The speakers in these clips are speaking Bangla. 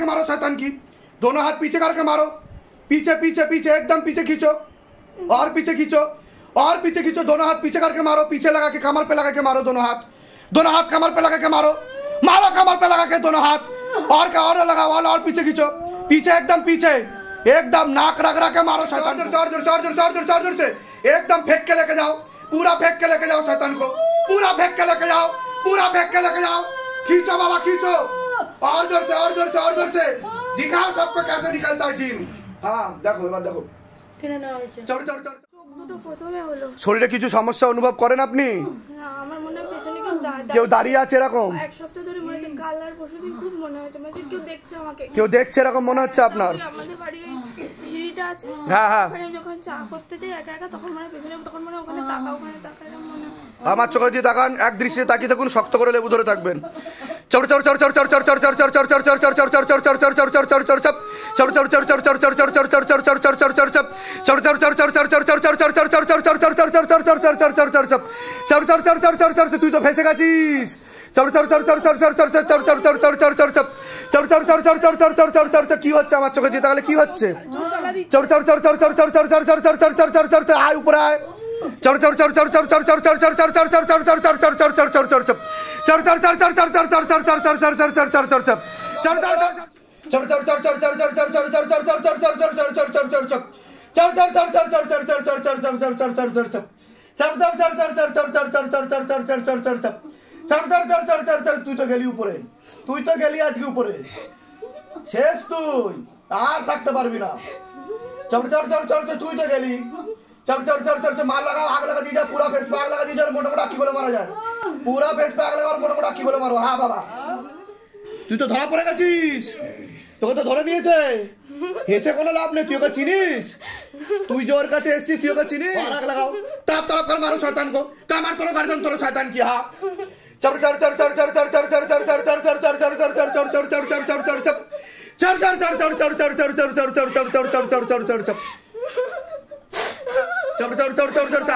करके मारो शैतान की, दोनों हाथ पीछे करके मारो, पीछे पीछे पीछे एकदम पीछे खींचो और पीछे खींचो और पीछे खींचो, दोनों हाथ पीछे करके मारो, पीछे लगा के कमर पे लगा के मारो, दोनों हाथ कमर पे लगा के मारो, मारो कमर पे लगा के दोनों हाथ और लगाओ और पीछे खींचो, पीछे एकदम पीछे एकदम नाक रगड़ा के मारो शैतान, जोर से एकदम फेंक के लेके जाओ, पूरा फेंक के लेके जाओ शैतान को, पूरा फेंक के लेके जाओ, पूरा फेंक के लेके जाओ, खींचो बाबा खींचो और जोर से दिखाओ सबको कैसे निकलता है जीन। हाँ देखो एबार देखो শরীরে কিছু সমস্যা অনুভব করেন আপনি? আমার মনে হয় পেছনে কেউ দাঁড়িয়ে আছে এরকম? এক সপ্তাহ ধরে মনে হচ্ছে, কাল আর পরশুদিন খুব মনে হচ্ছে কেউ দেখছে আমাকে, কেউ দেখছে এরকম মনে হচ্ছে আপনার? আমাদের বাড়ির সিঁড়িটা আছে, হ্যাঁ হ্যাঁ, ওখানে যখন চা করতে যাই একা একা তখন মনে পেছনে, তখন মনে ওখানে তাকাও, ওখানে তাকাই মনে। আমার চোখে দিয়ে তাকান, এক দৃষ্টিতে তাকিয়ে থাকুন, শক্ত করে লেবু ধরে থাকবেন। তুই তো ফেসে গেছিস, কি হচ্ছে আমার চোখে দিয়ে তাহলে কি হচ্ছে? আয় উপরে আয়, তুই তো গেলি উপরে, তুই তো গেলি আজকে উপরে, শেষ তুই আর থাকতে পারবি না। তুই তো গেলি, मार लगाओ, आग लगा दीजिए, पूरा फेस पे आग लगा दीजिए और मोटा मोटा आखी बोले मारा जाए, पूरा फेस पे आग लगा और मोटा मोटा आखी बोले मारो। हाँ बाबा তুই তো ধরা পড়ে গেছিস, তোকে তো ধরে নিয়েছে, হেসে কোনো লাভ নেই, তুই ওকে চিনিস? তুই যে ওর কাছে এসছিস তুই ওকে চিনিস? আগ লাগাও, তাপ তাপ করে মারো শয়তান को, কামার তোর গার্ডন তোর শয়তান কি। হ্যাঁ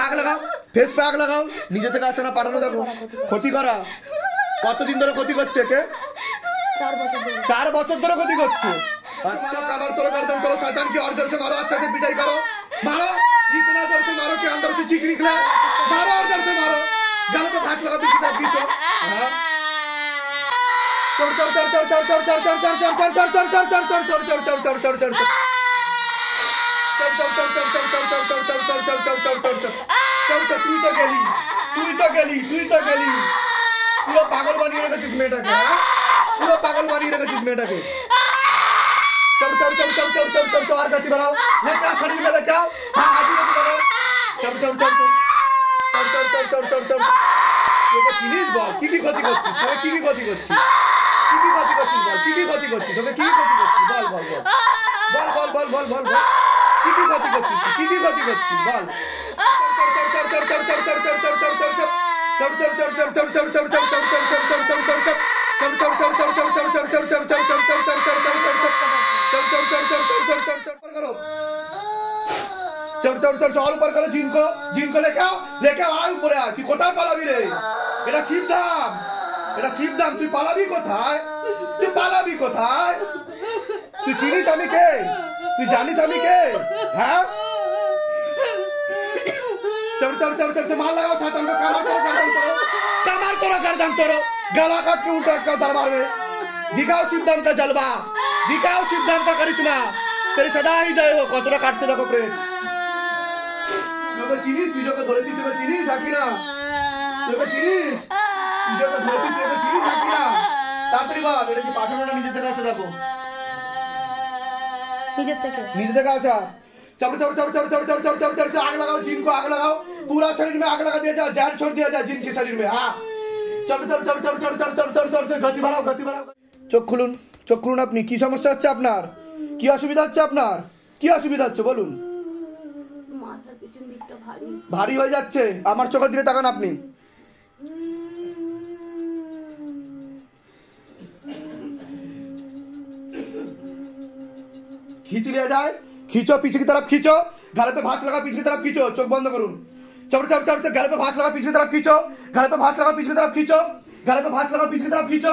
আগ লাগাও, ফেস পে আগ লাগাও, নিজে থেকে আসে না পাঠানো, দেখো ক্ষতি করা কতদিন ধরে ক্ষতি করছে, কে 4 বছর ধরে ক্ষতি করছে। अच्छा कमर तोड़ गर्दन तोड़ो शैतान की, और जोर से मारो, अच्छा से पिटाई करो, मारो इतना जोर से मारो कि अंदर से चीख निकले, मारो और जोर से मारो, गल पे घाट लगा पीछे पीछे। তুই তো গেলি পুরো পাগল বানিয়ে রেখেছিস মেয়েটাকে, পুরো পাগল বানিয়ে রেখেছিস মেয়েটাকে। और गति बढ़ाओ, लेके आओ शरीर में, लेके आओ, हाँ आगे लेके करो, তোকে চিনিস বল কি কি ক্ষতি করছিস, তোকে কি কি ক্ষতি করছিস, কি কি ক্ষতি করছিস বল, কি কি ক্ষতি করছিস, তোকে কি কি ক্ষতি করছিস বল বল বল বল বল বল বল বল কি কি ক্ষতি করছিস, কি কি ক্ষতি করছিস বল। और ऊपर करो, जिनको लेके आओ आय উপরে আয়। তুই কোথায় পালাবি রে? এটা শিবধাম, তুই পালাবি কোথায়? তুই চিনিস আমি কে? তুই জানিস আমি কে? হ্যাঁ मार लगाओ शैतान को, कमर तोड़ो गर्दन तोड़ो, गला काट के उल्टा कर दरबार में, दिखाओ शिवधाम का जलवा, दिखाओ शिवधाम का करिश्मा, तेरी सदा ही जय हो। কতটা কাটছে দেখো প্রেম, তুই চিনিস, তুই যখন ধরেছিস তুই চিনিস আকিরা, তুই চিনিস, তুই যখন ধরেছিস তুই চিনিস আকিরা, তাড়াতাড়ি বল এটা কি পাঠানো না নিজে থেকে আসে? দেখো নিজে থেকে আসা। आग लगाओ, जिन को आग लगाओ, पूरा शरीर में आग लगा दिया जाए, जान छोड़ दिया जाए जिन के शरीर में। हाँ गति बढ़ाओ, गति बढ़ाओ। চোখ খুলুন আপনি, কি সমস্যা হচ্ছে আপনার, কি অসুবিধা হচ্ছে আপনার, কি অসুবিধা হচ্ছে বলুন? মাথার পিছন দিকটা ভারী হয়ে যাচ্ছে, আমার চোখের দিকে তাকান আপনি। खींच लिया जाए, खींचो पीछे की तरफ, खींचो गले पे भांस लगा, पीछे की तरफ खींचो, चोख बंद करूँ, गले पे भांस लगा, पीछे की तरफ खींचो, गले पे भांस लगा, पीछे की तरफ खींचो, गले पे भांस लगा, पीछे की तरफ खींचो,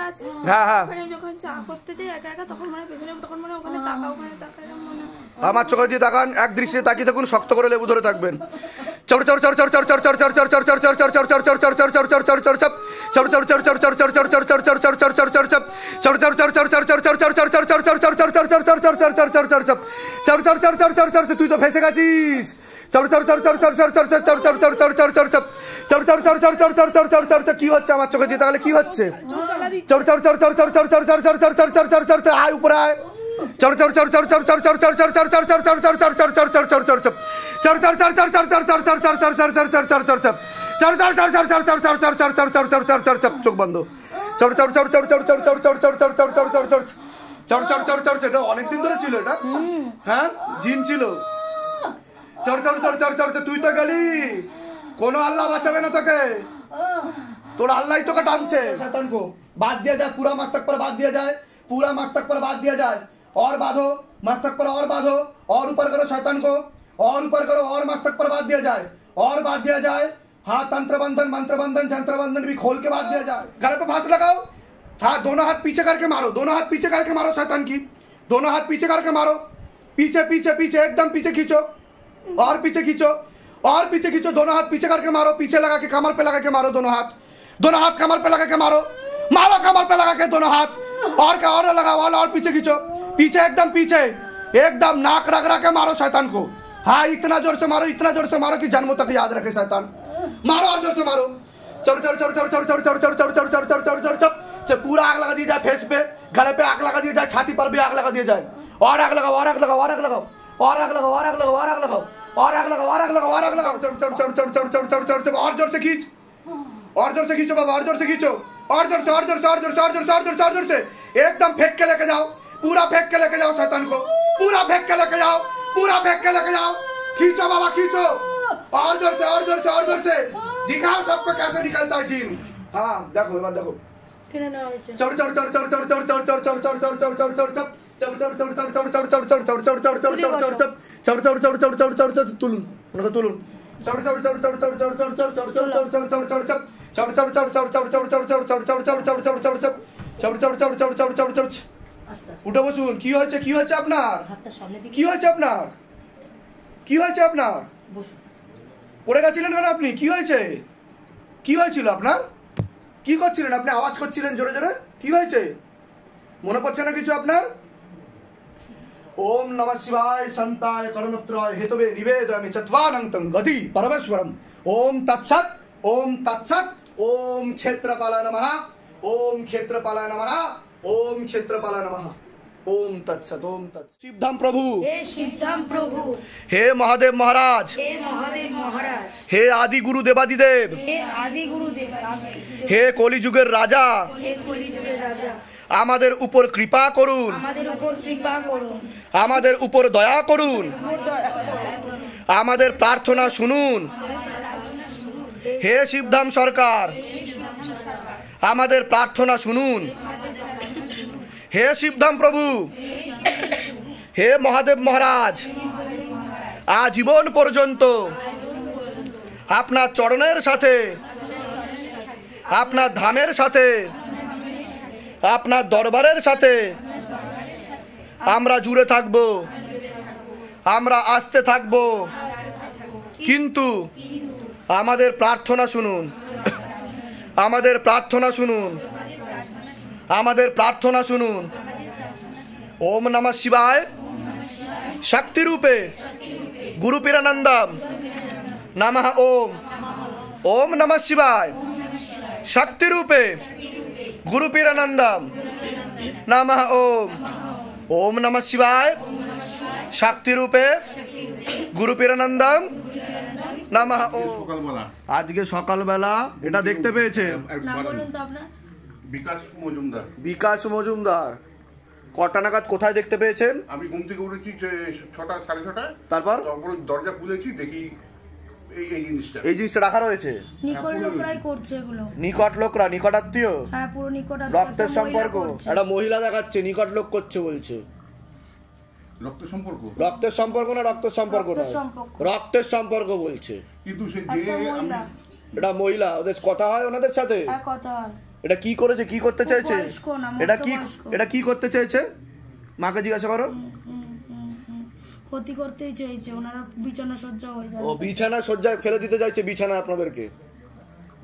আছে হ্যাঁ হ্যাঁ ওখানে যখন চা করতে যাই একা একা তখন মানে পেছনে তখন মানে ওখানে তাকা মনে আমার চোখে দিয়ে তাকান, এক দৃষ্টিতে তাকিয়ে থাকুন, শক্ত করে লেবু ধরে থাকবেন। তুই তো ফেসে গেছিস। কি হচ্ছে আমার চোখে দিয়ে তাকালে কি হচ্ছে? আয় উপরে আয়। চোখ বন্ধ। অনেকদিন ধরে ছিল এটা, হ্যাঁ জিন ছিল। তুই তো গেলি, কোনো আল্লাহ বাঁচাবে না তোকে, তোর আল্লাহ তোকে টানছে। शैतान को बात दिया जाए, पूरा मस्तक पर बात दिया जाए, पूरा मस्तक पर बात दिया जाए, और बांधो मस्तक पर, और बांधो, और ऊपर करो शैतान को, और ऊपर करो, और मस्तक पर बात दिया जाए, और बात दिया जाए। हाँ तंत्र बंधन, मंत्र बंधन, जंत्र बंधन भी खोल के बात दिया जाए। गले पे फांस लगाओ। हाँ दोनों हाथ पीछे करके मारो, दोनों हाथ पीछे करके मारो शैतान की, दोनों हाथ पीछे करके मारो। पीछे पीछे पीछे एकदम पीछे खींचो, और पीछे खींचो, और पीछे खींचो। दोनों हाथ पीछे करके मारो, पीछे लगा के कमर पे लगा के मारो। दोनों हाथ कमर पे लगा के मारो, मारो कमर पे लगा के दोनों हाथ। और क्या, और लगाओ, और पीछे खींचो, पीछे एकदम पीछे, एकदम नाक रगड़ा के मारो शैतान को। हाँ इतना जोर से मारो, इतना जोर से मारो कि जन्मों तक याद रखे शैतान। मारो और जोर से मारो। पूरा आग लगा दी जाए फेस पे, गले पे आग लगा दी जाए, छाती पर भी आग लगा दी जाए। और आग लगाओ, और आग लगाओ, और आग लगाओ, और आग लगाओ, और आग लगाओ, और आग लगाओ, और आग लगाओ, और आग लगाओ, और आग लगाओ। और जोर से खींच, और जोर से खींचो बाबा, और जोर से खींचो, और जोर से, और जोर से, और जोर से, और जोर से, और जोर से, और जोर से एकदम फेंक के लेके जाओ, पूरा फेंक के लेके जाओ शैतान को, पूरा फेंक के लेके जाओ, पूरा फेंक के लेके जाओ। खींचो बाबा खींचो, और जोर से, और जोर से, और जोर से दिखाओ सबको कैसे निकलता है जीन। हाँ देखो एक बार देखो। तुलुन तुलुन উঠে বসুন। কি হয়েছে, কি হয়েছে আপনার, কি হয়েছে আপনার, কি হয়েছে আপনার? পড়ে গেছিলেন কেন আপনি? কি হয়েছে, কি হয়েছিল আপনার? কি করছিলেন আপনি? আওয়াজ করছিলেন জোরে জোরে, কি হয়েছে? মনে পড়ছে না কিছু আপনার? ओम नमः शिवाय संताय करुणत्रय हेतवे निवेदयामि चत्वानंतं गति परमेश्वरम। ओम तत्सत्, ओम तत्सत्। ओम क्षेत्रपालाय नमः, ओम क्षेत्रपालाय नमः, ओम क्षेत्रपालाय नमः। ओम तत्सत्, ओम तत्सत्। शिवधाम प्रभु, हे शिवधाम प्रभु, हे महादेव महाराज, हे महादेव महाराज, हे आदि गुरु देवादिदेव, हे आदि गुरु देव, हे কলিযুগের রাজা, हे কলিযুগের রাজা, আমাদের উপর কৃপা করুন, আমাদের উপর কৃপা করুন, আমাদের উপর দয়া করুন, আমাদের প্রার্থনা শুনুন। হে শিবধাম সরকার, আমাদের প্রার্থনা শুনুন। হে শিবধাম প্রভু, হে মহাদেব মহারাজ, আজীবন পর্যন্ত আপনার চরণের সাথে, আপনার ধামের সাথে, আপনার দরবারের সাথে আমরা জুড়ে থাকব, আমরা আসতে থাকব, কিন্তু আমাদের প্রার্থনা শুনুন, আমাদের প্রার্থনা শুনুন, আমাদের প্রার্থনা শুনুন। ওম নমঃ শিবায় শক্তি রূপে গুরু পীরানন্দম নমঃ। ওম ওম নমঃ শিবায় শক্তি রূপে गुरु पीरानंदम नमः। ओम ओम नमः शिवाय शक्ति रूपे गुरु पीरानंदम नमः। ओम आज के सकाल बेला এটা দেখতে পেয়েছেন বিকাশ মজুমদার কটা নাগাদ কোথায় দেখতে পেয়েছেন? আমি ঘুম থেকে উঠেছি 6টা 6:30। তারপর দরজা খুলেছি, দেখি এই জিনিসটা রাখা রয়েছে। নিকট লোকরাই করছে এগুলো, নিকট লোকরা, নিকট আত্মীয়, হ্যাঁ পুরো নিকট আত্মীয়, রক্তের সম্পর্ক। একটা মহিলা দেখাচ্ছে নিকট লোক করছে বলছে। রক্তের সম্পর্ক, রক্তের সম্পর্ক না, রক্তের সম্পর্ক না, রক্তের সম্পর্ক বলছে। কিন্তু সে যে এটা মহিলা, ওদের কথা হয় ওনাদের সাথে, কথা হয়। এটা কি করেছে, কি করতে চাইছে, বয়স্ক না, এটা কি মধ্যবয়স্ক। এটা কি করতে চাইছে, মাকে জিজ্ঞাসা করো। ক্ষতি করতেই চেয়েছে, ওনারা বিছানা সজ্জা হয়ে যায়। ও বিছানা সজ্জায় ফেলে দিতে চাইছে, বিছানা আপনাদেরকে,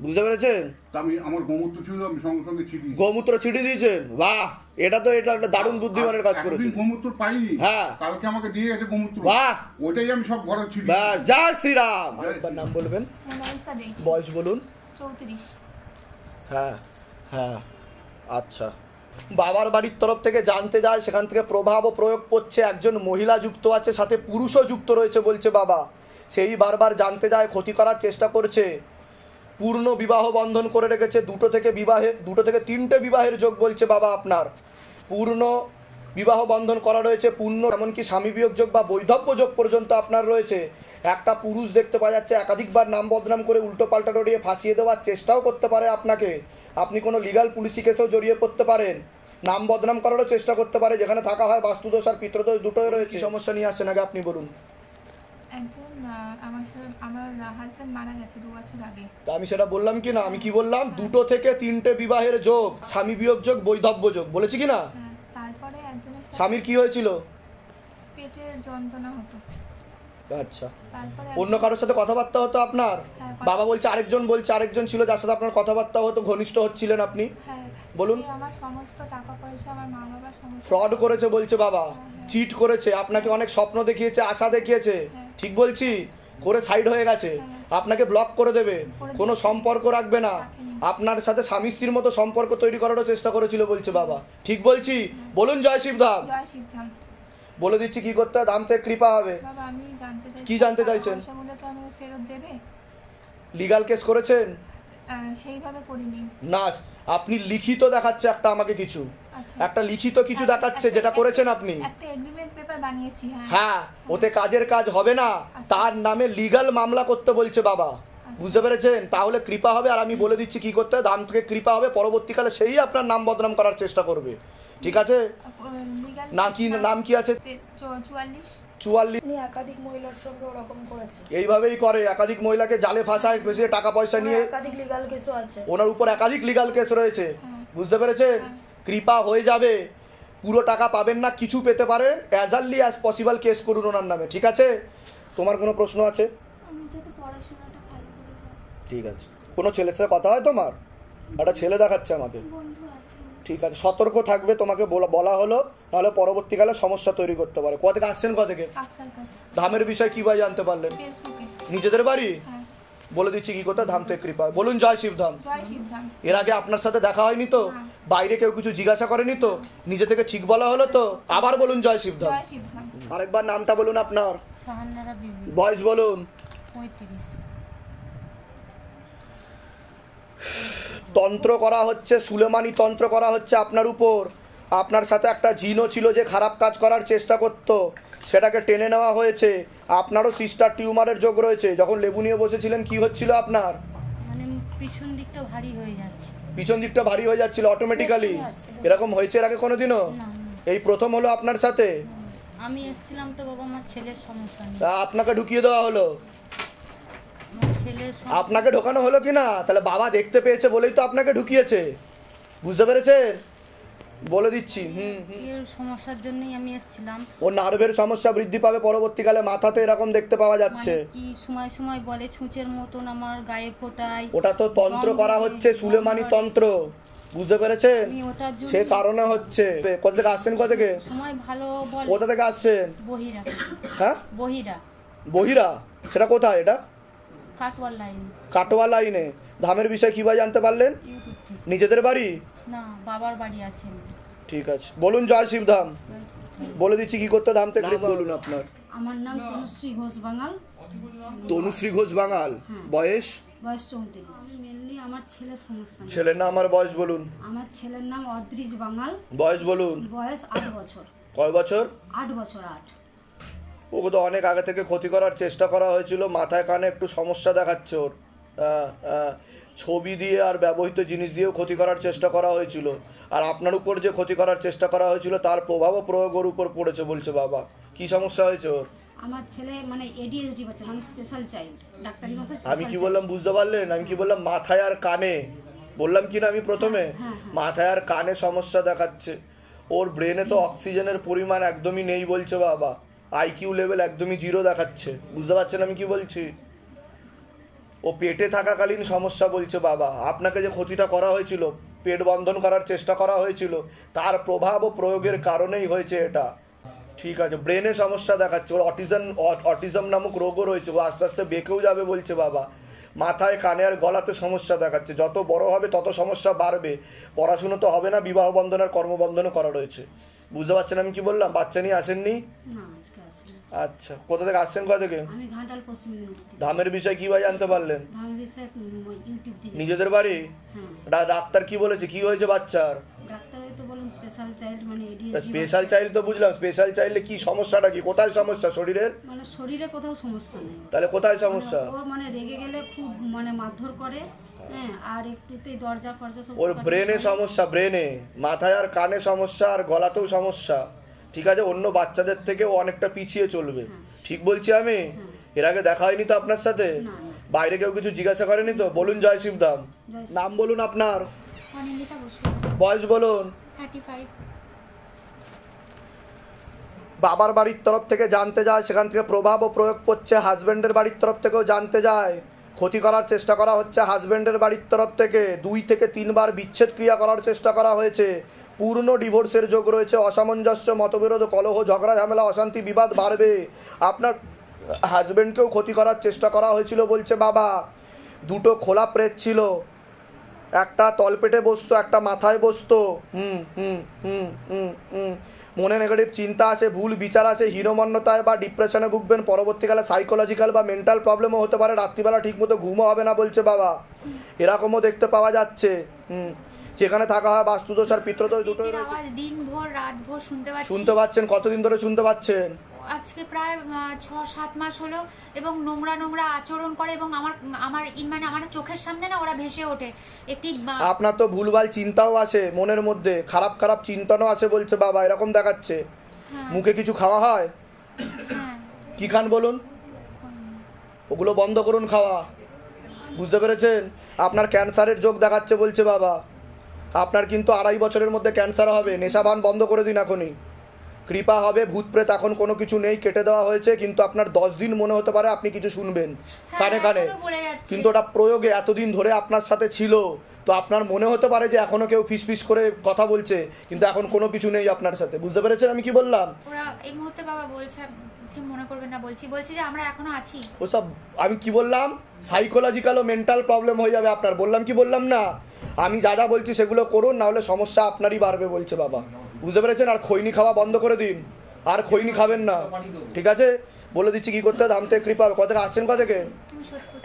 বুঝতে পেরেছেন? তা আমি আমার গোমূত্র ছিল, আমি সঙ্গে সঙ্গে ছিটি গোমূত্র ছিটিয়ে দিয়েছেন, বাহ, এটা তো এটা একটা দারুণ বুদ্ধিমানের কাজ করেছে। একদিন গোমূত্র পাইনি, হ্যাঁ। কালকে আমাকে দিয়ে গেছে গোমূত্র, বাহ। ওটাই আমি সব ঘরে ছিটি। বাহ, জয় শ্রীরাম। আরেকবার নাম বলবেন, মোনালিসা দে, বয়স বলুন। 34। হ্যাঁ হ্যাঁ, আচ্ছা। বাবার বাড়ির তরফ থেকে জানতে যায়, সেখান থেকে প্রভাব ও প্রয়োগ করছে, একজন মহিলা যুক্ত আছে, সাথে পুরুষও যুক্ত রয়েছে বলছে বাবা। সেই বারবার জানতে যায়, ক্ষতি করার চেষ্টা করছে। পূর্ণ বিবাহ বন্ধন করে রেখেছে, দুটো থেকে তিনটে বিবাহের যোগ বলছে বাবা আপনার। পূর্ণ বিবাহ বন্ধন করা রয়েছে, পূর্ণ এমনকি স্বামী বিয়োগ যোগ বা বৈধব্য যোগ পর্যন্ত আপনার রয়েছে। একটা পুরুষ দেখতে পাওয়া যাচ্ছে একাধিকবার নাম বদনাম করে উল্টো পাল্টা ডরিয়ে ফাঁসিয়ে দেওয়ার চেষ্টাও করতে পারে আপনাকে। আপনি কোনো লিগাল পুলিশি কেসেও জড়িয়ে পড়তে পারেন, নাম বদনাম করারও চেষ্টা করতে পারে। যেখানে থাকা হয় বাস্তুদোষ আর পিতৃদোষ দুটোই রয়েছে। সমস্যা নিয়ে আসছেন আগে আপনি বলুন। একজন আমার হাজবেন্ড মারা গেছে 2 বছর আগে। তা আমি সেটা বললাম কি না, আমি কি বললাম, 2 থেকে 3টে বিবাহের যোগ, স্বামী বিয়োগ যোগ, বৈধব্য যোগ, বলেছি কি না? হ্যাঁ, তারপরে একজনের সাথে স্বামীর কি হয়েছিল? পেটের যন্ত্রণা হতো। আচ্ছা, তারপরে অন্য কারোর সাথে কথাবার্তা হতো আপনার? হ্যাঁ, বাবা বলছে আরেকজন ছিল যার সাথে আপনার কথাবার্তা হতো, ঘনিষ্ঠ হচ্ছিলেন আপনি। হ্যাঁ, বলুন। সে আমার সমস্ত টাকা পয়সা, আমার মা বাবার সমস্ত ফ্রড করেছে বলছে বাবা, চিট করেছে, আপনাকে অনেক স্বপ্ন দেখিয়েছে, আশা দেখিয়েছে, ঠিক বলছি, করে সাইড হয়ে গেছে, আপনাকে ব্লক করে দেবে, কোনো সম্পর্ক রাখবে না, আপনার সাথে স্বামী স্ত্রীর মতো সম্পর্ক তৈরি করারও চেষ্টা করেছিল বলছে বাবা, ঠিক বলছি? বলুন জয় শিবধাম। জয় শিবধাম। বলে দিচ্ছি কি করতে হয়, ধাম থেকে কৃপা হবে। বাবা আমি জানতে চাই, কি জানতে চাইছেন? পয়সাগুলো তো আমি ফেরত দেবে? লিগাল কেস করেছেন? সেইভাবে করিনি। না, আপনি লিখিত দেখাচ্ছে একটা আমাকে কিছু, আচ্ছা, একটা লিখিত কিছু দেখাচ্ছে যেটা করেছেন আপনি। একটা এগ্রিমেন্ট পেপার বানিয়েছি। হ্যাঁ হ্যাঁ, ওতে কাজের কাজ হবে না, তার নামে লিগাল মামলা করতে বলছে বাবা, বুঝতে পেরেছেন? তাহলে কৃপা হবে। আর আমি বলে দিচ্ছি কি করতে হয়, ধাম থেকে কৃপা হবে, পরবর্তীকালে সেই আপনার নাম বদনাম করার চেষ্টা করবে, ঠিক আছে? নাম কি আছে? 44। উনি একাধিক মহিলার সঙ্গে ওরকম করেছে, এইভাবেই করে, একাধিক মহিলাকে জালে ফাঁসায়, বেশি টাকা পয়সা নিয়ে। একাধিক লিগ্যাল কেসও আছে, ওনার উপর একাধিক লিগাল কেস রয়েছে, বুঝতে পেরেছেন? কৃপা হয়ে যাবে, পুরো টাকা পাবেন না, কিছু পেতে পারেন, as early as possible case করুন ওনার নামে, ঠিক আছে? তোমার কোনো প্রশ্ন আছে? আমি যাতে পড়াশোনাটা ভালো করে হয়। ঠিক আছে। কোনো ছেলের সাথে কথা হয় তোমার? একটা ছেলে দেখাচ্ছে আমাকে, বন্ধু আছে। ঠিক আছে, সতর্ক থাকবে, তোমাকে বলা হলো, নাহলে পরবর্তীকালে সমস্যা তৈরি করতে পারে। কোথা থেকে আসছেন, কোথা থেকে? কাকসার কাছে। ধামের বিষয় কিভাবে জানতে পারলেন? ফেসবুকে। নিজেদের বাড়ি? হ্যাঁ। বলে দিচ্ছি কি করতে, ধাম থেকে কৃপা। বলুন জয় শিবধাম। জয় শিবধাম। এর আগে আপনার সাথে দেখা হয়নি তো? না। বাইরে কেউ কিছু জিজ্ঞাসা করেনি তো? নিজে থেকে ঠিক বলা হলো তো? আবার বলুন জয় শিবধাম। জয় শিবধাম। আরেকবার নামটা বলুন আপনার, সাহান্নারা বিবি, বয়স বলুন। 35। তন্ত্র করা হচ্ছে, সুলেমানি তন্ত্র করা হচ্ছে আপনার উপর। আপনার সাথে একটা জিনও ছিল যে খারাপ কাজ করার চেষ্টা করতো, সেটাকে টেনে নেওয়া হয়েছে। আপনারও সিস্টার টিউমারের যোগ রয়েছে। যখন লেবু নিয়ে বসেছিলেন কি হচ্ছিল আপনার? মানে পিছন দিকটা ভারী হয়ে যাচ্ছে, পিছন দিকটা ভারী হয়ে যাচ্ছিল অটোমেটিক্যালি। এরকম হয়েছে এর আগে কোনোদিনও? এই প্রথম হলো আপনার সাথে? আমি এসেছিলাম তো বাবা, আমার ছেলের সমস্যা নেই, তা আপনাকে ঢুকিয়ে দেওয়া হলো? আমার ছেলের আপনাকে ঢোকানো হলো কি না? তাহলে বাবা দেখতে পেয়েছে বলেই তো আপনাকে ঢুকিয়েছে, বুঝতে পেরেছেন? বলে দিচ্ছি, এর সমস্যার জন্যই আমি এসেছিলাম। ও নার্ভের সমস্যা বৃদ্ধি পাবে পরবর্তীকালে, মাথাতে এরকম দেখতে পাওয়া যাচ্ছে। মানে কি সময় সময় বলে ছুঁচের মতন আমার গায়ে ফোটায়। ওটা তো তন্ত্র করা হচ্ছে, সুলেমানি তন্ত্র, বুঝতে পেরেছেন? আমি ওটার জন্য সে কারণে হচ্ছে। কোথা থেকে আসছেন, কোথা থেকে? সময় ভালো বলে। কোথা থেকে আসছেন? বহিরা। হ্যাঁ, বহিরা। বহিরা? সেটা কোথায়? এটা কাটওয়ার লাইন। কাটোয়া লাইনে। ধামের বিষয় কিভাবে জানতে পারলেন? ইউটিউব থেকে। নিজেদের বাড়ি? না, বাবার বাড়ি আছে। ঠিক আছে, বলুন জয় শিবধাম। বলে দিচ্ছি কি করতে ধাম থেকে বলুন আপনার। আমার নাম তনুশ্রী ঘোষ বাঙাল। তনুশ্রী ঘোষ বাঙাল। বয়স? বয়স 34। মেনলি আমার ছেলের সমস্যা নেই। ছেলের নাম আর বয়স বলুন। আমার ছেলের নাম অদ্রিজ বাঙাল। বয়স বলুন। বয়স 8 বছর। কয় বছর? 8 বছর। 8। ওকে তো অনেক আগে থেকে ক্ষতি করার চেষ্টা করা হয়েছিল, মাথায় কানে একটু সমস্যা দেখাচ্ছে ওর। ছবি দিয়ে আর ব্যবহৃত জিনিস দিয়েও ক্ষতি করার চেষ্টা করা হয়েছিল। আর আপনার উপর যে ক্ষতি করার চেষ্টা করা হয়েছিল তার প্রভাবও প্রয়োগ ওর উপর পড়েছে বলছে বাবা। কি সমস্যা হয়েছে ওর? আমার ছেলে মানে এডিএসডি বাচ্চা, মানে স্পেশাল চাইল্ড। ডাক্তারি ভাষায় আমি কি বললাম বুঝতে পারলেন? আমি কি বললাম? মাথায় আর কানে বললাম কি না আমি প্রথমে, হ্যাঁ। মাথায় আর কানে সমস্যা দেখাচ্ছে, ওর ব্রেনে তো অক্সিজেনের পরিমাণ একদমই নেই বলছে বাবা, আইকিউ লেভেল একদমই 0 দেখাচ্ছে। বুঝতে পারছেন আমি কি বলছি? ও পেটে থাকাকালীন সমস্যা বলছে বাবা। আপনাকে যে ক্ষতিটা করা হয়েছিল, পেট বন্ধন করার চেষ্টা করা হয়েছিল, তার প্রভাব ও প্রয়োগের কারণেই হয়েছে এটা। ঠিক আছে, ব্রেনে সমস্যা দেখাচ্ছে, ওর অটিজম নামক রোগও রয়েছে, ও আস্তে আস্তে বেঁকেও যাবে বলছে বাবা। মাথায় কানে আর গলাতে সমস্যা দেখাচ্ছে, যত বড় হবে তত সমস্যা বাড়বে। পড়াশুনো তো হবে না, বিবাহ বন্ধন আর কর্মবন্ধনও করা রয়েছে। বুঝতে পারছেন আমি কি বললাম? বাচ্চা নিয়ে আসেননি? না আজকে আসেনি। আচ্ছা, কোথা থেকে আসছেন? কোথা থেকে? আমি ঘাটাল পশ্চিম মেদিনীপুর থেকে। ধামের বিষয় কিভাবে জানতে পারলেন? ধামের বিষয়ে ইউটিউব থেকে। নিজেদের বাড়ি? হ্যাঁ। ডাক্তার কি বলেছে, কি হয়েছে বাচ্চার? ডাক্তার তো বলেন স্পেশাল চাইল্ড, মানে ADHD। স্পেশাল চাইল্ড তো বুঝলাম, স্পেশাল চাইল্ডে কি সমস্যাটা, কি কোথায় সমস্যা শরীরের? মানে শরীরে কোথাও সমস্যা নেই। তাহলে কোথায় সমস্যা? ও মানে রেগে গেলে খুব মানে মারধর করে, হ্যাঁ, আর একটুতেই দরজা ফরজা সব ওর ব্রেনে সমস্যা, ব্রেনে, মাথায় আর কানে সমস্যা, আর গলাতেও সমস্যা। ঠিক আছে, অন্য বাচ্চাদের থেকে ও অনেকটা পিছিয়ে চলবে। ঠিক বলছি আমি? এর আগে দেখা হয়নি তো আপনার সাথে? না, না। বাইরে কেউ কিছু জিজ্ঞাসা করেনি তো? বলুন জয় শিবধাম। জয় শ্রী- নাম বলুন আপনার, অনিন্দিতা বসু, বয়স বলুন। 35। বাবার বাড়ির তরফ থেকে জানতে যায়, সেখান থেকে প্রভাব ও প্রয়োগ করছে। হাজব্যান্ডের বাড়ির তরফ থেকেও জানতে যায়, ক্ষতি করার চেষ্টা করা হচ্ছে হাজব্যান্ডের বাড়ির তরফ থেকে। 2 থেকে 3 বার বিচ্ছেদ ক্রিয়া করার চেষ্টা করা হয়েছে। পূর্ণ ডিভোর্সের যোগ রয়েছে। অসামঞ্জস্য, মতবিরোধ, কলহ, ঝগড়া, ঝামেলা, অশান্তি, বিবাদ বাড়বে। আপনার হাজব্যান্ডকেও ক্ষতি করার চেষ্টা করা হয়েছিল বলছে বাবা। 2টো খোলা প্রেত ছিল, একটা তলপেটে বসতো, একটা মাথায় বসতো। মনে নেগেটিভ চিন্তা আসে, ভুল বিচার আসে, হীনমন্যতায় বা ডিপ্রেশনে ভুগবেন। পরবর্তীকালে সাইকোলজিক্যাল বা মেন্টাল প্রবলেমও হতে পারে। রাত্রিবেলা ঠিকমতো ঘুমও হবে না বলছে বাবা। এরকমও দেখতে পাওয়া যাচ্ছে। যেখানে থাকা হয় বাস্তুদোষ আর পিতৃদোষ দুটোই রয়েছে। আওয়াজ দিনভর রাতভর শুনতে শুনতে পাচ্ছেন? কতদিন ধরে শুনতে পাচ্ছেন? আজকে প্রায় 6-7 মাস হলো, এবং নোংরা নোংরা আচরণ করে, এবং আমার মানে আমার চোখের সামনে না ওরা ভেসে ওঠে। একটি আপনার তো ভুলভাল চিন্তাও আসে মনের মধ্যে, খারাপ খারাপ চিন্তনও আসে বলছে বাবা, এরকম দেখাচ্ছে। হ্যাঁ, মুখে কিছু খাওয়া হয়? হ্যাঁ, কি খান বলুন? ওগুলো বন্ধ করুন খাওয়া। বুঝতে পেরেছেন? আপনার ক্যান্সারের যোগ দেখাচ্ছে বলছে বাবা। আপনার কিন্তু 2.5 বছরের মধ্যে ক্যান্সার হবে। নেশাভান বন্ধ করে দিন এখনই। কৃপা হবে, ভূত প্রেত এখন কোনো কিছু নেই, কেটে দেওয়া হয়েছে। কিন্তু আপনার 10 দিন মনে হতে পারে আপনি কিছু শুনবেন কানে কানে, এখনো বলে যাচ্ছে। কিন্তু ওটা প্রয়োগে এতদিন ধরে আপনার সাথে ছিল। তো আপনার মনে হতে পারে যে এখনো কেউ ফিস ফিস করে কথা বলছে, কিন্তু এখন কোনো কিছু নেই আপনার সাথে। বুঝতে পেরেছেন আমি কি বললাম? ওরা এই মুহূর্তে বাবা বলছে, কিছু মনে করবেন না, বলছি যে আমরা এখনো আছি। ওসব আমি কি বললাম, সাইকোলজিক্যাল ও মেন্টাল প্রবলেম হয়ে যাবে আপনার। বললাম কি বললাম না? আমি যা যা বলছি সেগুলো করুন, না হলে সমস্যা আপনারই বাড়বে বলছে বাবা। বুঝতে পেরেছেন? আর খৈনি খাওয়া বন্ধ করে দিন, আর খৈনি খাবেন না। ঠিক আছে, বলে দিচ্ছি কি করতে হয়। ধাম থেকে কৃপা। কোথা থেকে আসছেন? কোথা থেকে? আমি সত্যি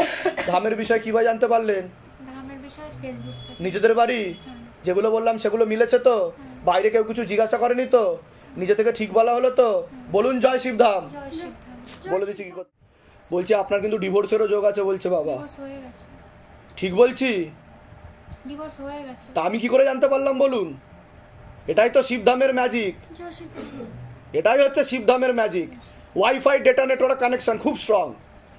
ধামের বিষয় কিভাবে জানতে পারলেন? ধামের বিষয়ে ফেসবুক থেকে। নিজেদের বাড়ি যেগুলো বললাম সেগুলো মিলেছে তো? বাইরে কেউ কিছু জিজ্ঞাসা করেনি তো? নিজে থেকে ঠিক বলা হলো তো? বলুন জয় শিবধাম। জয় শিবধাম। বলে দিচ্ছি কি করতে। বলছি আপনার কিন্তু ডিভোর্সেরও যোগ আছে বলছে বাবা। ডিভোর্স হয়ে গেছে, ঠিক বলছি? ডিভোর্স হয়ে গেছে। তা আমি কি করে জানতে পারলাম বলুন? এটাই তো শিবধামের ম্যাজিক। জয় শিবধাম। এটাই হচ্ছে শিবধামের magic. Wifi data network connection খুব স্ট্রং।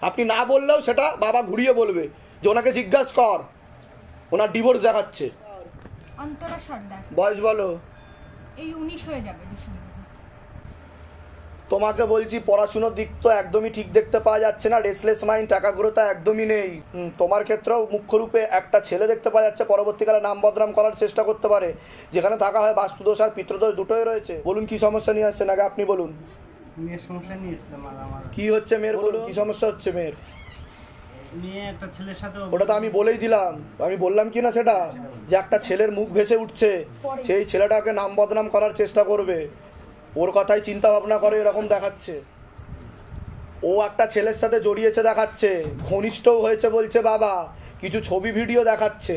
আপনি না বললেও সেটা বাবা ঘুরিয়ে বলবে যে ওনাকে জিজ্ঞাসা কর, ওনার ডিভোর্স দেখাচ্ছে। অন্তরা সর্দার, বয়স বলো। এই 19 হয়ে যাবে ডিসেম্বরে। তোমাকে বলছি পড়াশুনোর দিক তো একদমই ঠিক দেখতে পাওয়া যাচ্ছে না। রেসলেস মাইন্ড, একাগ্রতা একদমই নেই। তোমার ক্ষেত্রেও মুখ্যরূপে একটা ছেলে দেখতে পাওয়া যাচ্ছে, পরবর্তীকালে নাম বদনাম করার চেষ্টা করতে পারে। যেখানে থাকা হয় বাস্তুদোষ আর পিতৃদোষ দুটোই রয়েছে। বলুন কি সমস্যা নিয়ে আসছেন? আগে আপনি বলুন। মেয়ের সমস্যা নিয়েছিলাম, আর আমার কি হচ্ছে মেয়ের? বলুন কি সমস্যা হচ্ছে মেয়ের? নিয়ে একটা ছেলের সাথে ওটা তো আমি বলেই দিলাম। আমি বললাম কি না সেটা, যে একটা ছেলের মুখ ভেসে উঠছে, সেই ছেলেটাকে নাম বদনাম করার চেষ্টা করবে। ওর কথাই চিন্তা ভাবনা করে এরকম দেখাচ্ছে। ও একটা ছেলের সাথে জড়িয়েছে দেখাচ্ছে, ঘনিষ্ঠও হয়েছে বলছে বাবা। কিছু ছবি ভিডিও দেখাচ্ছে।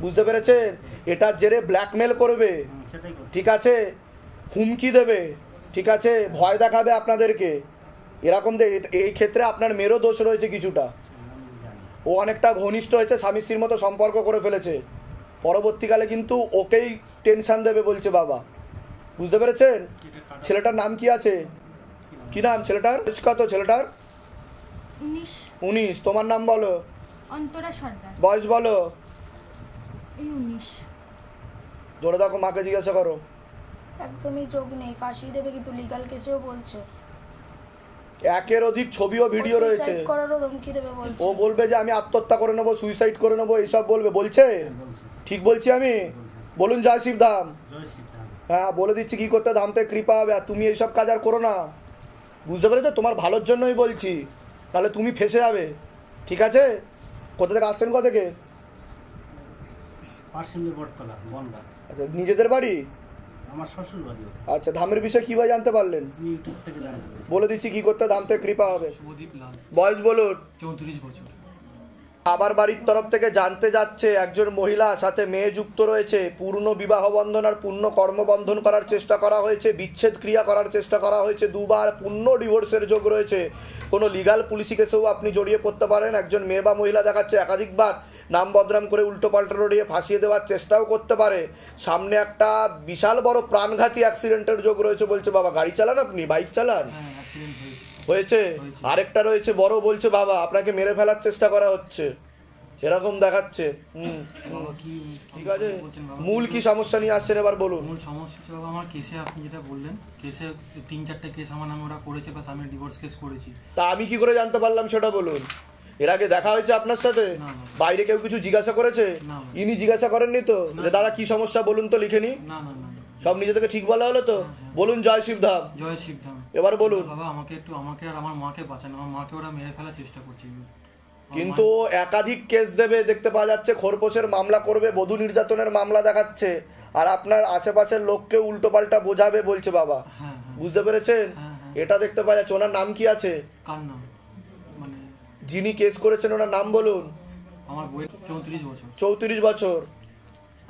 বুঝতে পেরেছেন? এটার জেরে ব্ল্যাকমেল করবে। সেটাই করছি। ঠিক আছে, হুমকি দেবে। ঠিক আছে, ভয় দেখাবে আপনাদেরকে। এরকম এই ক্ষেত্রে আপনার মেয়েরও দোষ রয়েছে কিছুটা। ও অনেকটা ঘনিষ্ঠ হয়েছে, স্বামী স্ত্রীর মতো সম্পর্ক করে ফেলেছে। পরবর্তীকালে কিন্তু ওকেই টেনশন দেবে বলছে বাবা। বুঝতে পেরেছেন? ছেলেটার নাম কি আছে? কি নাম ছেলেটার? কত ছেলেটার? 19। 19। তোমার নাম বলো। অন্তরা সর্দার। বয়স বলো। এই 19। ধরে দেখো, মাকে জিজ্ঞাসা করো। একদমই যোগ নেই, ফাঁসি দেবে, কিন্তু লিগ্যাল কেসেও বলছে। একের অধিক ছবি ও ভিডিও রয়েছে। সুইসাইড করারও ধমকি দেবে বলছে। ও বলবে যে আমি আত্মহত্যা করে নেবো, সুইসাইড করে নেবো, এইসব বলবে। বলছে? ঠিক বলছি আমি? বলুন জয় শিবধাম। জয় সিদ্ধান্ত। হ্যাঁ, বলে দিচ্ছি কি করতে, ধাম থেকে কৃপা হবে। আর তুমি এইসব কাজ আর করো না, বুঝতে পেরেছো? তোমার ভালোর জন্যই বলছি, তাহলে তুমি ফেসে যাবে। ঠিক আছে? কোথা থেকে আসছেন, কোথা থেকে? পার্সেন্টে বটতলা বনগা। আচ্ছা, নিজেদের বাড়ি? আমার শ্বশুর বাড়ি। আচ্ছা, ধামের বিষয়ে কীভাবে জানতে পারলেন? ইউটিউব থেকে জানতে পেরেছি। বলে দিচ্ছি কি করতে ধাম থেকে কৃপা হবে। শুভদীপ লাল, বয়স বলুন। 34 বছর। বাবার বাড়ির তরফ থেকে জানতে যাচ্ছে একজন মহিলা সাথে মেয়ে যুক্ত রয়েছে, পূর্ণ বিবাহ বন্ধন আর পূর্ণ কর্মবন্ধন করার চেষ্টা করা হয়েছে, বিচ্ছেদ ক্রিয়া করার চেষ্টা করা হয়েছে, দুবার পূর্ণ ডিভোর্সের যোগ রয়েছে। কোনো লিগাল পুলিশি কেসেও আপনি জড়িয়ে পড়তে পারেন। একজন মেয়ে বা মহিলা দেখাচ্ছে একাধিকবার নাম বদনাম করে উল্টো পাল্টা রড়িয়ে ফাঁসিয়ে দেওয়ার চেষ্টাও করতে পারে। সামনে একটা বিশাল বড় প্রাণঘাতী অ্যাক্সিডেন্টের যোগ রয়েছে বলছে বাবা। গাড়ি চালান আপনি? বাইক চালান? হ্যাঁ, অ্যাক্সিডেন্ট হয়েছে। হয়েছে? আরেকটা রয়েছে বড়, বলছে বাবা আপনাকে মেরে ফেলার চেষ্টা করা হচ্ছে, সেরকম দেখাচ্ছে। বাবা কি ঠিক আছে, বলছেন বাবা? মূল কি সমস্যা নিয়ে আসছেন এবার বলুন। মূল সমস্যা হচ্ছে বাবা আমার কেসে, আপনি যেটা বললেন কেসে 3-4টে কেস আমার নামে ওরা করেছে, প্লাস আমি ডিভোর্স কেস করেছি। তা আমি কি করে জানতে পারলাম সেটা বলুন। এর আগে দেখা হয়েছে আপনার সাথে? না, না। বাইরে কেউ কিছু জিজ্ঞাসা করেছে? না। ইনি জিজ্ঞাসা করেননি তো যে দাদা কি সমস্যা বলুন তো, লিখে নি? না না না, সব নিজে থেকে ঠিক বলা হলো তো? বলুন জয় শিবধাম। জয় শিবধাম। এবার বলুন। বাবা আমাকে আর আমার মাকে বাঁচান, আমার মাকে ওরা মেরে ফেলার চেষ্টা করছে। কিন্তু একাধিক কেস দেবে, দেখতে পাওয়া যাচ্ছে খোরপোশের মামলা করবে, বধূ নির্যাতনের মামলা দেখাচ্ছে, আর আপনার আশেপাশের লোককে উল্টো পাল্টা বোঝাবে বলছে বাবা। হ্যাঁ, বুঝতে পেরেছেন? হ্যাঁ। এটা দেখতে পাওয়া যাচ্ছে। ওনার নাম কি আছে? কার নাম? মানে যিনি কেস করেছেন ওনার নাম বলুন। আমার বয়স 34 বছর। 34 বছর।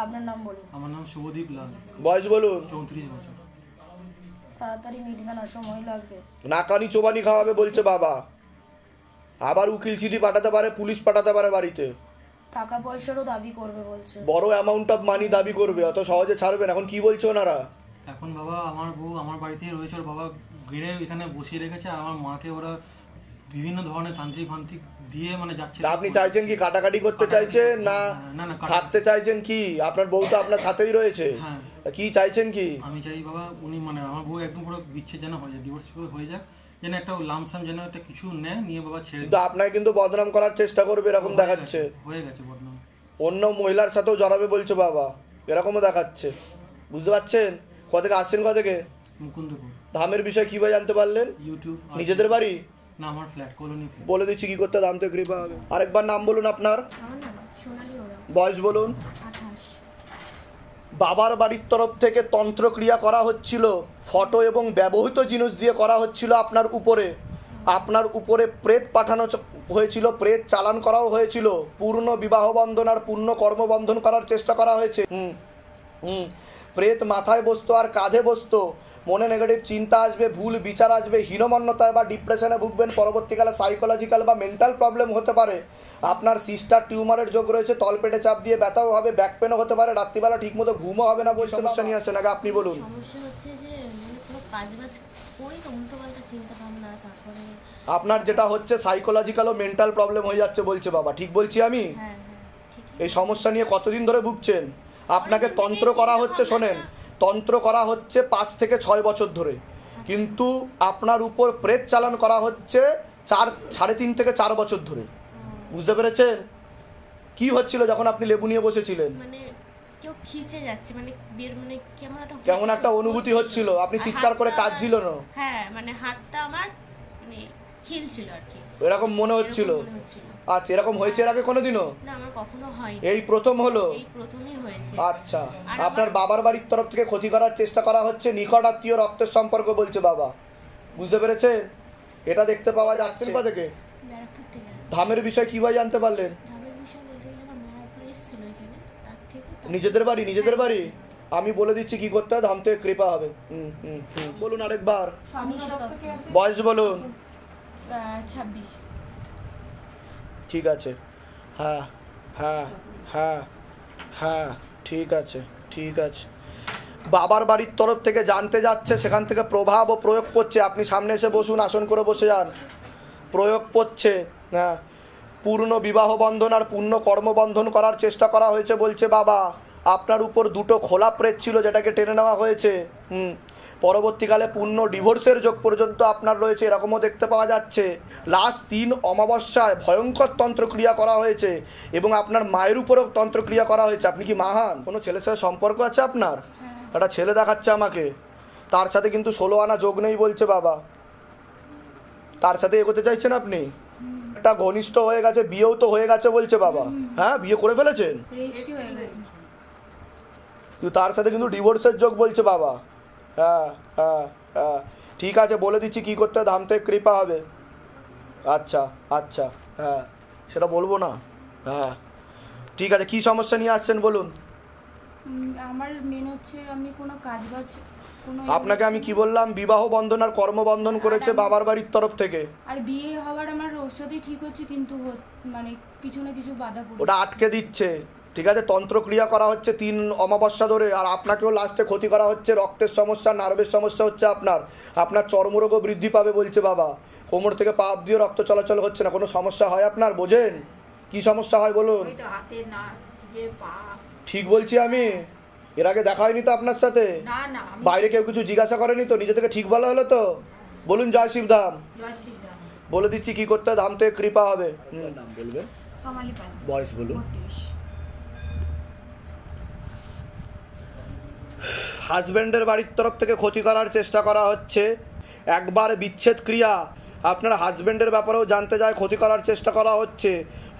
আপনার নাম বলুন। আমার নাম শুভদীপ লাল। বয়স বলুন। 34 বছর। তাড়াতাড়ি মিটবে না, সময় লাগবে। নাকানি চোবানি খাওয়াবে বলছে বাবা। আবার উকিল চিঠি পাঠাতে পারে, পুলিশ পাঠাতে পারে বাড়িতে। টাকা পয়সারও দাবি করবে বলছে। বড় অ্যামাউন্ট অফ মানি দাবি করবে, অত সহজে ছাড়বেন। এখন কি বলছে ওনারা? এখন বাবা আমার বউ আমার বাড়িতেই রয়েছে, ওর বাবা গিরে এখানে বসিয়ে রেখেছে, আর আমার মাকে ওরা বিভিন্ন ধরনের তান্ত্রিক ফান্ত্রিক দিয়ে মানে যাচ্ছে। তা আপনি চাইছেন কি কাটাকাটি করতে চাইছেন না না, থাকতে চাইছেন কি? আপনার বউ তো আপনার সাথেই রয়েছে। হ্যাঁ। তা কি চাইছেন কি? আমি চাই বাবা উনি মানে আমার বউ একদম পুরো বিচ্ছেদ যেন হয়ে যায়, ডিভোর্স হয়ে যাক, যেন একটা লামসাম যেন একটা কিছু নেয়, নিয়ে বাবা ছেড়ে কিন্তু আপনাকে কিন্তু বদনাম করার চেষ্টা করবে এরকম দেখাচ্ছে। হয়ে গেছে বদনাম। অন্য মহিলার সাথেও জড়াবে বলছে বাবা, এরকমও দেখাচ্ছে। বুঝতে পারছেন? কোথা থেকে আসছেন, কোথা থেকে? মুকুন্দপুর। ধামের বিষয়ে কিভাবে জানতে পারলেন? ইউটিউব। নিজেদের বাড়ি? না, আমার ফ্ল্যাট, কলোনি ফ্ল্যাট। বলে দিচ্ছি কি করতে ধাম থেকে কৃপা হবে। আরেকবার নাম বলুন আপনার। আমার নাম সোনালী ওরা। বয়স বলুন। 28। বাবার বাড়ির তরফ থেকে তন্ত্রক্রিয়া করা হচ্ছিল, ফটো এবং ব্যবহৃত জিনিস দিয়ে করা হচ্ছিল আপনার উপরে। আপনার উপরে প্রেত পাঠানো হয়েছিল, প্রেত চালান করাও হয়েছিল, পূর্ণ বিবাহ বন্ধন আর পূর্ণ কর্মবন্ধন করার চেষ্টা করা হয়েছে। প্রেত মাথায় বসতো আর কাঁধে বসতো। মনে নেগেটিভ চিন্তা আসবে, ভুল বিচার আসবে, হীনমন্যতায় বা ডিপ্রেশনে ভুগবেন, পরবর্তীকালে সাইকোলজিক্যাল বা মেন্টাল প্রবলেম হতে পারে। আপনার সিস্টার টিউমারের যোগ রয়েছে, তলপেটে চাপ দিয়ে ব্যথাও হবে, ব্যাক পেনও হতে পারে, রাত্রিবেলা ঠিকমতো ঘুমও হবে না। বলছে সমস্যা নিয়ে আসেন, আগে আপনি বলুন। সমস্যা হচ্ছে যে মানে কোনো কাজ বাজ করি তো উল্টো পাল্টা চিন্তা ভাবনা, তারপরে আপনার যেটা হচ্ছে সাইকোলজিক্যাল ও মেন্টাল প্রবলেম হয়ে যাচ্ছে বলছে বাবা। ঠিক বলছি আমি? হ্যাঁ ঠিক। এই সমস্যা নিয়ে কতদিন ধরে ভুগছেন? আপনাকে তন্ত্র করা হচ্ছে, শোনেন, তন্ত্র করা হচ্ছে 5 থেকে 6 বছর ধরে, কিন্তু আপনার উপর প্রেত চালান করা হচ্ছে 3.5 থেকে 4 বছর ধরে। বুঝতে পেরেছেন? কি হচ্ছিল যখন আপনি লেবু নিয়ে বসেছিলেন? মানে কেউ খিচে যাচ্ছে, মানে মানে কেমন একটা অনুভূতি হচ্ছিল? আপনি চিৎকার করে কাঁদছিল না? হ্যাঁ, মানে হাতটা আমার মানে হিলছিল আর কি, এরকম মনে হচ্ছিল? আচ্ছা, এরকম হয়েছে এর আগে কোনোদিনও? না, আমার কখনো হয়নি, এই প্রথম হলো? এই প্রথমই হয়েছে। আচ্ছা, আপনার বাবার বাড়ির তরফ থেকে ক্ষতি করার চেষ্টা করা হচ্ছে, নিকট আত্মীয় রক্তের সম্পর্ক বলছে বাবা। বুঝতে পেরেছেন? এটা দেখতে পাওয়া যাচ্ছে। কোথা থেকে? ব্যারাকপুর থেকে আসছে। ধামের বিষয় কিভাবে জানতে পারলেন? ধামের বিষয় বলতে গেলে আমার মা একবার এসেছিল এখানে, তার থেকে নিজেদের বাড়ি? নিজেদের বাড়ি? আমি বলে দিচ্ছি কি করতে হয়, ধাম থেকে কৃপা হবে। বলুন আরেকবার। বয়স বলুন। 26। ঠিক আছে, হ্যাঁ হ্যাঁ হ্যাঁ হ্যাঁ, ঠিক আছে ঠিক আছে। বাবার বাড়ির তরফ থেকে জানতে যাচ্ছে, সেখান থেকে প্রভাব ও প্রয়োগ করছে। আপনি সামনে এসে বসুন, আসন করে বসে যান। প্রয়োগ পড়ছে, হ্যাঁ, পূর্ণ বিবাহ বন্ধন আর পূর্ণ কর্মবন্ধন করার চেষ্টা করা হয়েছে বলছে বাবা। আপনার উপর দুটো খোলা প্রেত ছিল যেটাকে টেনে নেওয়া হয়েছে। পরবর্তীকালে পূর্ণ ডিভোর্সের যোগ পর্যন্ত আপনার রয়েছে, এরকমও দেখতে পাওয়া যাচ্ছে। লাস্ট 3 অমাবস্যায় ভয়ঙ্কর তন্ত্রক্রিয়া করা হয়েছে এবং আপনার মায়ের উপরেও তন্ত্রক্রিয়া করা হয়েছে। আপনি কি মাহান? কোনো ছেলের সাথে সম্পর্ক আছে আপনার? একটা ছেলে দেখাচ্ছে আমাকে, তার সাথে কিন্তু 16 আনা যোগ নেই বলছে বাবা। তার সাথে এগোতে চাইছেন আপনি? একটা ঘনিষ্ঠ হয়ে গেছে, বিয়েও তো হয়ে গেছে বলছে বাবা। হ্যাঁ, বিয়ে করে ফেলেছেন? রেজিস্ট্রি হয়ে গেছে। কিন্তু তার সাথে কিন্তু ডিভোর্সের যোগ বলছে বাবা। হ্যাঁ হ্যাঁ হ্যাঁ, ঠিক আছে, বলে দিচ্ছি কি করতে ধাম থেকে কৃপা হবে। আচ্ছা আচ্ছা, হ্যাঁ সেটা বলবো না। হ্যাঁ ঠিক আছে, কি সমস্যা নিয়ে আসছেন বলুন। আমার মেন হচ্ছে আমি কোনো কাজবাজ কোনো আপনাকে আমি কি বললাম? বিবাহ বন্ধন আর কর্মবন্ধন করেছে বাবার বাড়ির তরফ থেকে। আর বিয়ে হওয়ার আমার ওর সাথেই ঠিক হচ্ছে, কিন্তু মানে কিছু না কিছু বাধা পড়ে। ওটা আটকে দিচ্ছে, ঠিক আছে। তন্ত্রক্রিয়া করা হচ্ছে 3 অমাবস্যা ধরে, আর আপনাকেও লাস্টে ক্ষতি করা হচ্ছে। রক্তের সমস্যা, নার্ভের সমস্যা হচ্ছে আপনার চর্মরোগও বৃদ্ধি পাবে বলছে বাবা। কোমর থেকে পা অব্দি রক্ত চলাচল হচ্ছে না। কোনো সমস্যা হয় আপনার? বোঝেন কি সমস্যা হয় বলুন? হাতে না পা। ঠিক বলছি আমি? এর আগে দেখা হয়নি তো আপনার সাথে? না না, বাইরে কেউ কিছু জিজ্ঞাসা করেনি তো? নিজে থেকে ঠিক বলা হলো তো? বলুন জয় শিবধাম। জয় শ্রীরাম। বলে দিচ্ছি কি করতে ধাম থেকে কৃপা হবে। নাম বলবেন? কমালি পাল, বয়স বলুন। 32। হাজব্যান্ডের বাড়ির তরফ থেকে ক্ষতি করার চেষ্টা করা হচ্ছে। একবার বিচ্ছেদ ক্রিয়া আপনার হাজব্যান্ডের ব্যাপারেও জানতে যায়, ক্ষতি করার চেষ্টা করা হচ্ছে।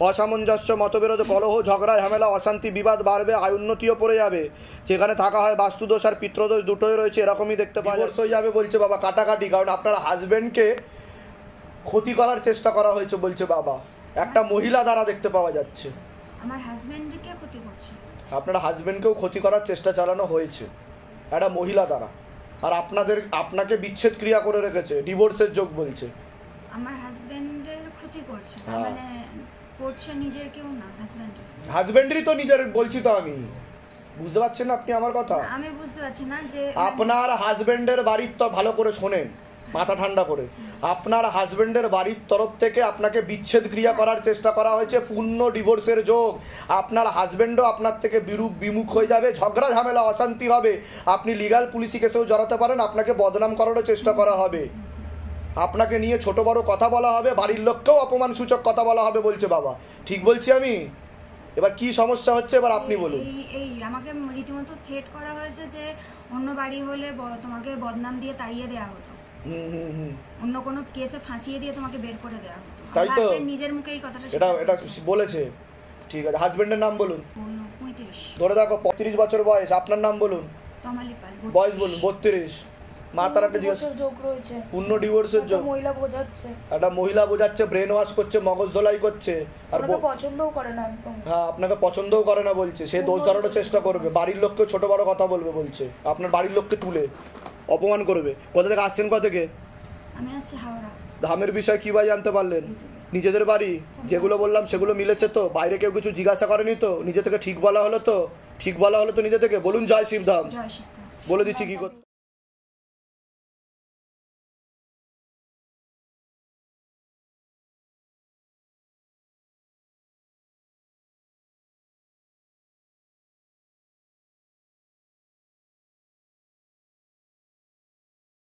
অসামঞ্জস্য, মতবিরোধ, কলহ, ঝগড়া, ঝামেলা, অশান্তি, বিবাদ বাড়বে, আয় উন্নতিও পড়ে যাবে। যেখানে থাকা হয় বাস্তুদোষ আর পিতৃদোষ দুটোই রয়েছে, এরকমই দেখতে পাওয়া যাচ্ছে। হয়ে যাবে বলছে বাবা, কাটাকাটি, কারণ আপনার হাজব্যান্ডকে ক্ষতি করার চেষ্টা করা হয়েছে বলছে বাবা। একটা মহিলা দ্বারা দেখতে পাওয়া যাচ্ছে। আমার হাজবেন্ডকে ক্ষতি করছে। আপনার হাজব্যান্ডকেও ক্ষতি করার চেষ্টা চালানো হয়েছে একটা মহিলা দ্বারা, আর আপনাকে বিচ্ছেদ ক্রিয়া করে রেখেছে, ডিভোর্সের যোগ বলছে। আমার হাজবেন্ডের ক্ষতি করছে, হ্যাঁ। মানে করছে নিজের কেউ না, হাজবেন্ডের। হাজব্যান্ডেরই তো নিজের বলছি তো আমি, বুঝতে পারছেন আপনি আমার কথা? আমি বুঝতে পারছি না যে আপনার হাজব্যান্ডের বাড়ির তো ভালো করে শোনেন, মাথা ঠান্ডা করে। আপনার হাজব্যান্ডের বাড়ির তরফ থেকে আপনাকে বিচ্ছেদ ক্রিয়া করার চেষ্টা করা হয়েছে, পূর্ণ ডিভোর্সের যোগ। আপনার হাজব্যান্ডও আপনার থেকে বিমুখ হয়ে যাবে, ঝগড়া ঝামেলা অশান্তি হবে, আপনি লিগাল পুলিশি কেসেও জড়াতে পারেন, আপনাকে বদনাম করারও চেষ্টা করা হবে, আপনাকে নিয়ে ছোট বড় কথা বলা হবে, বাড়ির লোককেও অপমানসূচক কথা বলা হবে বলছে বাবা। ঠিক বলছি আমি? এবার কি সমস্যা হচ্ছে এবার আপনি বলুন। এই আমাকে রীতিমতো থ্রেট করা হয়েছে যে অন্য বাড়ি হলে তোমাকে বদনাম দিয়ে তাড়িয়ে দেওয়া হতো, অন্য কোনো কেসে ফাঁসিয়ে দিয়ে তোমাকে বের করে দেওয়া হতো। তাই তো? নিজের মুখে এই কথাটা এটা বলেছে। ঠিক আছে, হাজবেন্ডের নাম বলুন। 35। ধরে দেখো 35 বছর বয়স। আপনার নাম বলুন। তমালি পাল। বয়স বলুন। 32। মাতারাকে জিজ্ঞাসা। যোগ রয়েছে, পূর্ণ ডিভোর্সের যোগ। মহিলা বোঝাচ্ছে, একটা মহিলা বোঝাচ্ছে, ব্রেন ওয়াশ করছে, মগজ ধোলাই করছে, আর পছন্দও করে না একদম। হ্যাঁ, আপনাকে পছন্দও করে না বলছে। সে দোষ ধরানোর চেষ্টা করবে, বাড়ির লোককে ছোট বড় কথা বলবে বলছে, আপনার বাড়ির লোককে তুলে অপমান করবে। কোথা থেকে আসছেন? কোথা থেকে? আমি আসছি হাওড়া। ধামের বিষয় কি ভাই জানতে পারলেন? নিজেদের বাড়ি যেগুলো বললাম সেগুলো মিলেছে তো? বাইরে কেউ কিছু জিজ্ঞাসা করেনি তো? নিজে থেকে ঠিক বলা হলো তো? ঠিক বলা হলো তো নিজে থেকে? বলুন জয় শিবধাম। জয় শিবধাম। বলে দিচ্ছি কি করতে।